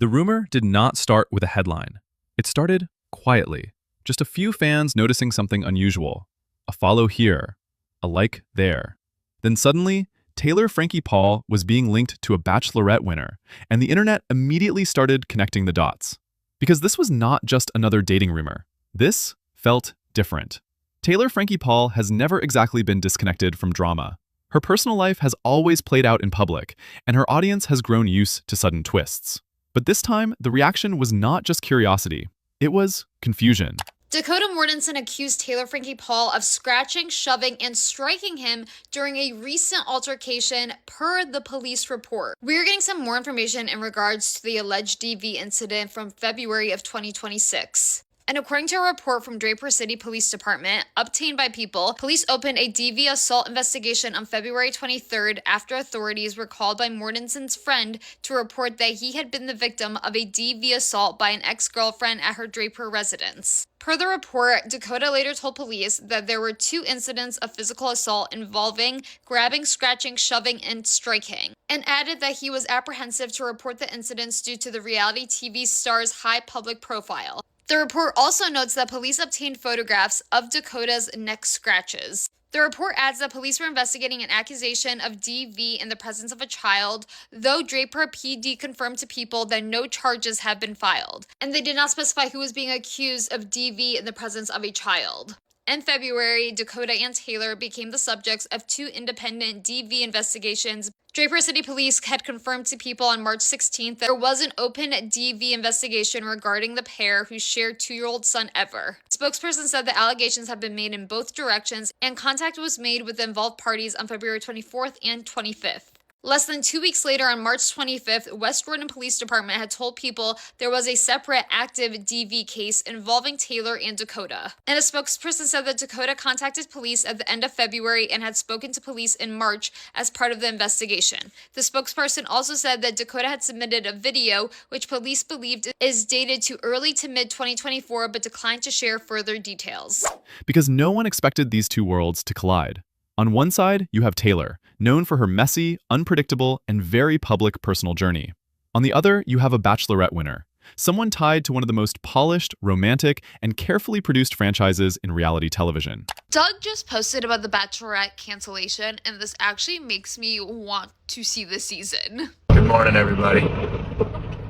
The rumor did not start with a headline. It started quietly, just a few fans noticing something unusual. A follow here, a like there. Then suddenly, Taylor Frankie Paul was being linked to a Bachelorette winner, and the internet immediately started connecting the dots. Because this was not just another dating rumor. This felt different. Taylor Frankie Paul has never exactly been disconnected from drama. Her personal life has always played out in public, and her audience has grown used to sudden twists. But this time, the reaction was not just curiosity. It was confusion. Dakota Mortensen accused Taylor Frankie Paul of scratching, shoving, and striking him during a recent altercation per the police report. We're getting some more information in regards to the alleged DV incident from February of 2026. And according to a report from Draper City Police Department, obtained by People, police opened a DV assault investigation on February 23rd after authorities were called by Mortensen's friend to report that he had been the victim of a DV assault by an ex-girlfriend at her Draper residence. Per the report, Dakota later told police that there were 2 incidents of physical assault involving grabbing, scratching, shoving, and striking, and added that he was apprehensive to report the incidents due to the reality TV star's high public profile. The report also notes that police obtained photographs of Dakota's neck scratches. The report adds that police were investigating an accusation of DV in the presence of a child, though Draper PD confirmed to People that no charges have been filed, and they did not specify who was being accused of DV in the presence of a child. In February, Dakota and Taylor became the subjects of 2 independent DV investigations. Draper City Police had confirmed to People on March 16th that there was an open DV investigation regarding the pair who shared 2-year-old son Ever. The spokesperson said the allegations have been made in both directions, and contact was made with the involved parties on February 24th and 25th. Less than 2 weeks later, on March 25th, West Jordan Police Department had told People there was a separate active DV case involving Taylor and Dakota. And a spokesperson said that Dakota contacted police at the end of February and had spoken to police in March as part of the investigation. The spokesperson also said that Dakota had submitted a video which police believed is dated to early to mid-2024 but declined to share further details. Because no one expected these 2 worlds to collide. On one side, you have Taylor, known for her messy, unpredictable, and very public personal journey. On the other, you have a Bachelorette winner, someone tied to one of the most polished, romantic, and carefully produced franchises in reality television. Doug just posted about the Bachelorette cancellation, and this actually makes me want to see the season. Good morning, everybody.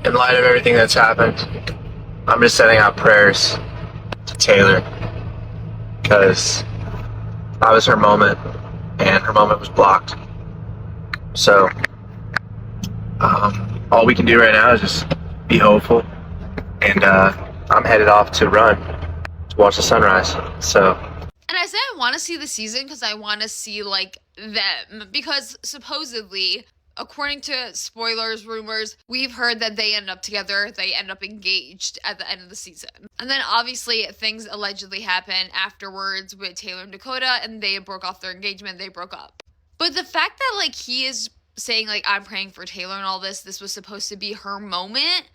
In light of everything that's happened, I'm just sending out prayers to Taylor, because that was her moment, and her moment was blocked. So, all we can do right now is just be hopeful, and I'm headed off to run to watch the sunrise. So, and I say I want to see the season because I want to see, like, them. Because supposedly, according to spoilers, rumors, we've heard that they end up together, they end up engaged at the end of the season. And then obviously things allegedly happen afterwards with Taylor and Dakota, and they broke off their engagement, they broke up. But the fact that, like, he is saying, like, I'm praying for Taylor and all this was supposed to be her moment,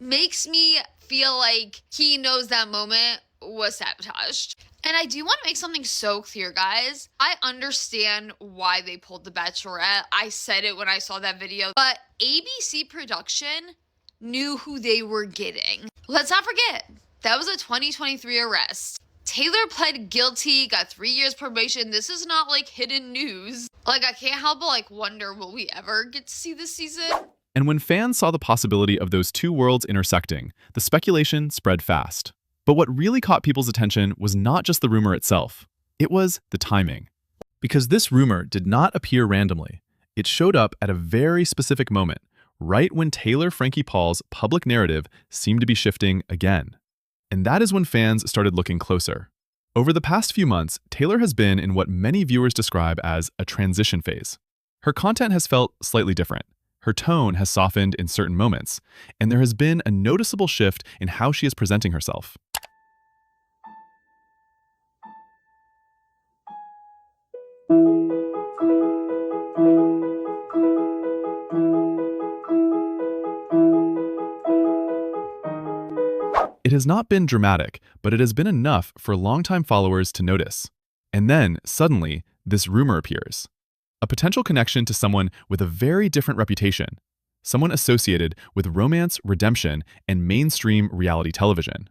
makes me feel like he knows that moment was sabotaged. And I do want to make something so clear, guys. I understand why they pulled The Bachelorette. I said it when I saw that video. But ABC Production knew who they were getting. Let's not forget, that was a 2023 arrest. Taylor pled guilty, got 3 years probation. This is not, like, hidden news. Like, I can't help but, like, wonder, will we ever get to see this season? And when fans saw the possibility of those 2 worlds intersecting, the speculation spread fast. But what really caught people's attention was not just the rumor itself. It was the timing. Because this rumor did not appear randomly. It showed up at a very specific moment, right when Taylor Frankie Paul's public narrative seemed to be shifting again. And that is when fans started looking closer. Over the past few months, Taylor has been in what many viewers describe as a transition phase. Her content has felt slightly different. Her tone has softened in certain moments, and there has been a noticeable shift in how she is presenting herself. It has not been dramatic, but it has been enough for longtime followers to notice. And then, suddenly, this rumor appears. A potential connection to someone with a very different reputation. someone associated with romance, redemption, and mainstream reality television.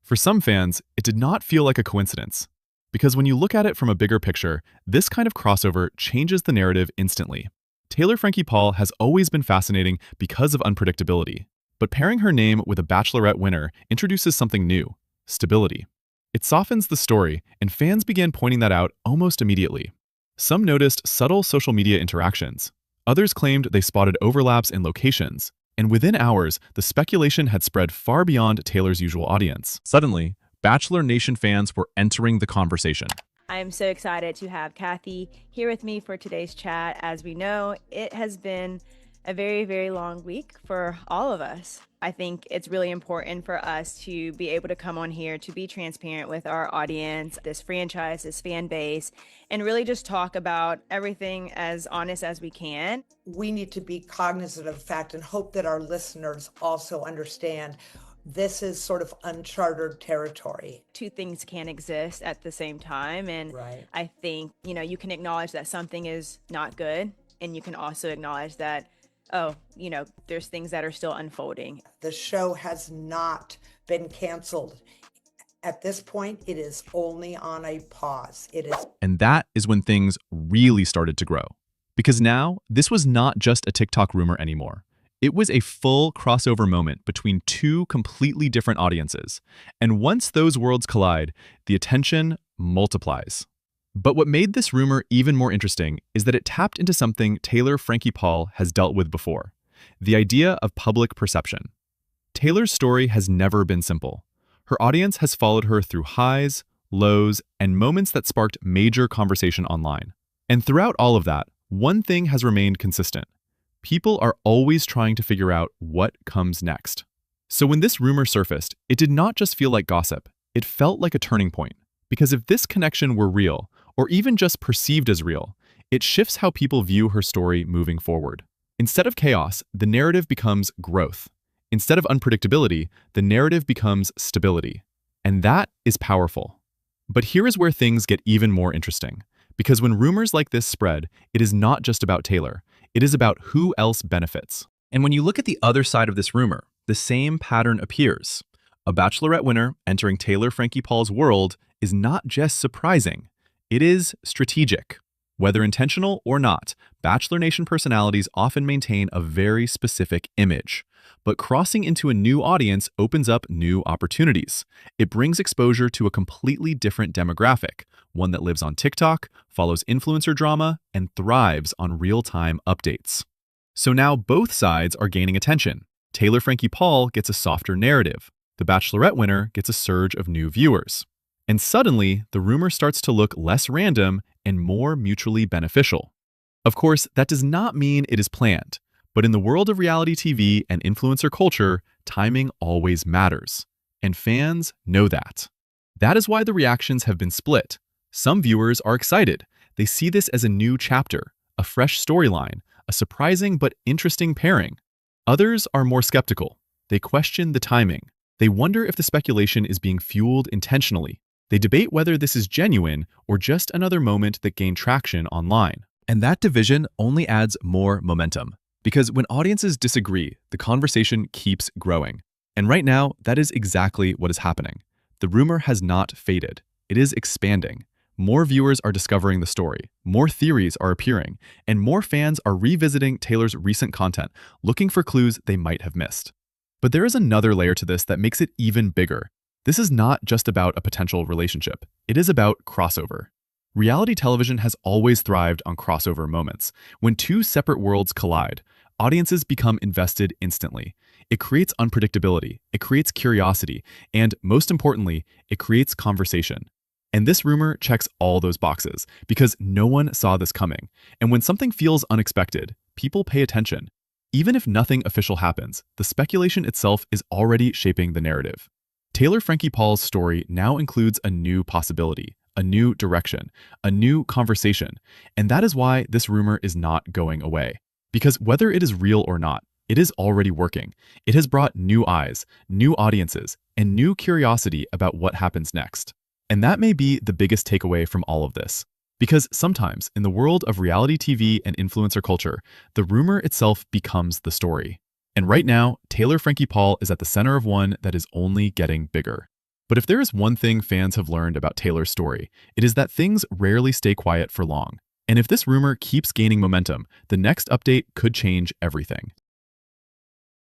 For some fans, it did not feel like a coincidence, because when you look at it from a bigger picture, this kind of crossover changes the narrative instantly. Taylor Frankie Paul has always been fascinating because of unpredictability, but pairing her name with a Bachelorette winner introduces something new: stability. It softens the story, and fans began pointing that out almost immediately. Some noticed subtle social media interactions. Others claimed they spotted overlaps in locations, and within hours, the speculation had spread far beyond Taylor's usual audience. Suddenly, Bachelor Nation fans were entering the conversation. I am so excited to have Kathy here with me for today's chat. As we know, it has been a very, very long week for all of us. I think it's really important for us to be able to come on here to be transparent with our audience, this franchise, this fan base, and really just talk about everything as honest as we can. We need to be cognizant of the fact and hope that our listeners also understand this is sort of uncharted territory. Two things can exist at the same time. And Right. I think, you can acknowledge that something is not good. And you can also acknowledge that, there's things that are still unfolding. The show has not been canceled. At this point, it is only on a pause. And that is when things really started to grow. Because now, this was not just a TikTok rumor anymore. It was a full crossover moment between two completely different audiences. And once those worlds collide, the attention multiplies. But what made this rumor even more interesting is that it tapped into something Taylor Frankie Paul has dealt with before: the idea of public perception. Taylor's story has never been simple. Her audience has followed her through highs, lows, and moments that sparked major conversation online. And throughout all of that, one thing has remained consistent: people are always trying to figure out what comes next. So when this rumor surfaced, it did not just feel like gossip, it felt like a turning point. Because if this connection were real, or even just perceived as real, it shifts how people view her story moving forward. Instead of chaos, the narrative becomes growth. Instead of unpredictability, the narrative becomes stability. And that is powerful. But here is where things get even more interesting. Because when rumors like this spread, it is not just about Taylor. It is about who else benefits. And when you look at the other side of this rumor, the same pattern appears. A Bachelorette winner entering Taylor Frankie Paul's world is not just surprising. It is strategic. Whether intentional or not, Bachelor Nation personalities often maintain a very specific image. But crossing into a new audience opens up new opportunities. It brings exposure to a completely different demographic, one that lives on TikTok, follows influencer drama, and thrives on real-time updates. So now both sides are gaining attention. Taylor Frankie Paul gets a softer narrative. The Bachelorette winner gets a surge of new viewers. And suddenly, the rumor starts to look less random and more mutually beneficial. Of course, that does not mean it is planned, but in the world of reality TV and influencer culture, timing always matters. And fans know that. That is why the reactions have been split. Some viewers are excited. They see this as a new chapter, a fresh storyline, a surprising but interesting pairing. Others are more skeptical. They question the timing. They wonder if the speculation is being fueled intentionally. They debate whether this is genuine or just another moment that gained traction online. And that division only adds more momentum. Because when audiences disagree, the conversation keeps growing. And right now, that is exactly what is happening. The rumor has not faded. It is expanding. More viewers are discovering the story, more theories are appearing, and more fans are revisiting Taylor's recent content, looking for clues they might have missed. But there is another layer to this that makes it even bigger. This is not just about a potential relationship. It is about crossover. Reality television has always thrived on crossover moments. When two separate worlds collide, audiences become invested instantly. It creates unpredictability, it creates curiosity, and most importantly, it creates conversation. And this rumor checks all those boxes because no one saw this coming. And when something feels unexpected, people pay attention. Even if nothing official happens, the speculation itself is already shaping the narrative. Taylor Frankie Paul's story now includes a new possibility, a new direction, a new conversation, and that is why this rumor is not going away. Because whether it is real or not, it is already working. It has brought new eyes, new audiences, and new curiosity about what happens next. And that may be the biggest takeaway from all of this. Because sometimes, in the world of reality TV and influencer culture, the rumor itself becomes the story. And right now, Taylor Frankie Paul is at the center of one that is only getting bigger. But if there is one thing fans have learned about Taylor's story, it is that things rarely stay quiet for long. And if this rumor keeps gaining momentum, the next update could change everything.